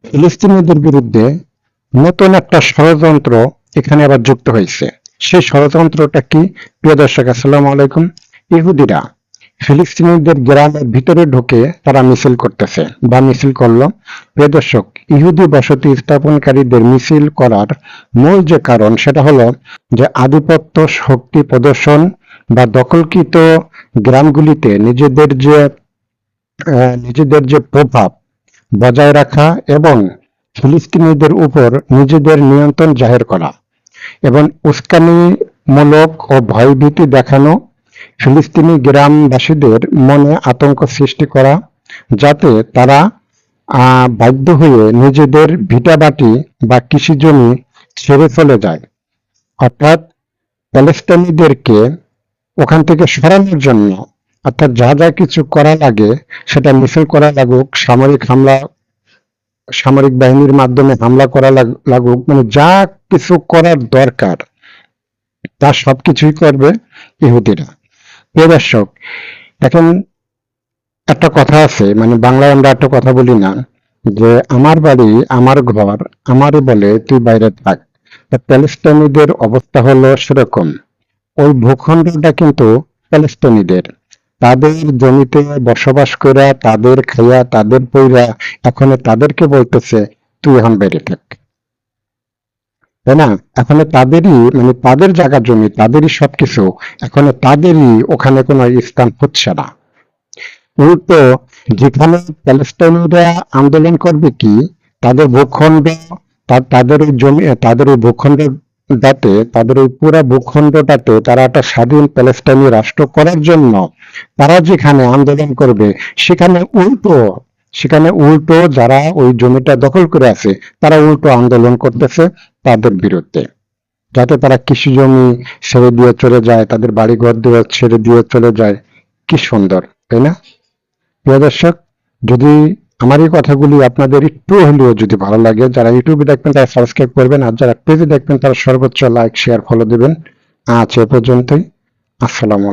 ফিলিস্তিনিদের বিরুদ্ধে নতুন একটা ষড়যন্ত্র এখানে আবার যুক্ত হয়েছে। সেই ষড়যন্ত্রটা কি? প্রিয় দর্শক, আসসালামু আলাইকুম। ইহুদিরা ফিলিস্তিনিদের গ্রামের ভিতরে ঢুকে তারা মিছিল করতেছে বা মিছিল করলো। প্রিয় দর্শক, ইহুদি বসতি স্থাপনকারীদের মিছিল করার মূল যে কারণ সেটা হলো যে আধিপত্য শক্তি প্রদর্শন বা দখলকৃত গ্রামগুলিতে নিজেদের যে প্রভাব বজায় রাখা এবং ফিলিস্তিনিদের উপর নিজেদের নিয়ন্ত্রণ জাহির করা এবং উস্কানিমূলক ও ভয়ভীতি দেখানো, ফিলিস্তিনি গ্রামবাসীদের মনে আতঙ্ক সৃষ্টি করা, যাতে তারা বাধ্য হয়ে নিজেদের ভিটাবাটি বা কৃষিজমি ছেড়ে চলে যায়। অর্থাৎ প্যালেস্টাইনিদেরকে ওখান থেকে সরানোর জন্য, অর্থাৎ যা যা কিছু করা লাগে সেটা মিছিল করা লাগুক, সামরিক বাহিনীর মাধ্যমে হামলা করা লাগুক, মানে যা কিছু করার দরকার তা সবকিছুই করবে ইহুদিরা। প্রিয় দর্শক, এখন একটা কথা আছে, মানে বাংলায় আমরা একটা কথা বলি না যে আমার বাড়ি আমার ঘর, আমারই বলে তুই বাইরে থাক। প্যালেস্টাইনিদের অবস্থা হলো সেরকম। ওই ভূখণ্ডটা কিন্তু প্যালেস্টাইনিদের। তাদের জমিতে বসবাস করা, তাদের খাইয়া, তাদের পইরা, এখন তাদেরকে বলতেছে তুই এখন বাইরে থাক, তাই না? এখন তাদেরই, মানে তাদের জায়গা জমি, তাদেরই সবকিছু, এখন তাদেরই ওখানে কোনো স্থান হচ্ছে না। উল্টো যেখানে প্যালেস্টাইনিরা আন্দোলন করবে কি, তাদের ভূখণ্ড, তাদের ওই জমি, তাদের ওই ভূখণ্ডটাতে, তাদের ওই পুরা ভূখণ্ডটাতে তারা একটা স্বাধীন প্যালেস্টাইনি রাষ্ট্র করার জন্য তারা যেখানে আন্দোলন করবে, সেখানে উল্টো যারা ওই জমিটা দখল করে আছে তারা উল্টো আন্দোলন করতেছে তাদের বিরুদ্ধে, যাতে তারা কৃষি জমি ছেড়ে দিয়ে চলে যায়, তাদের বাড়িঘর দিয়ে ছেড়ে দিয়ে চলে যায়। কি সুন্দর, তাই না? প্রিয় দর্শক, যদি আমার এই কথাগুলি আপনাদের একটু হলেও যদি ভালো লাগে, যারা ইউটিউবে দেখবেন তারা সাবস্ক্রাইব করবেন, আর যারা পেজে দেখবেন তারা সর্বোচ্চ লাইক শেয়ার ফলো দেবেন। আজ এ পর্যন্তই। আসসালামু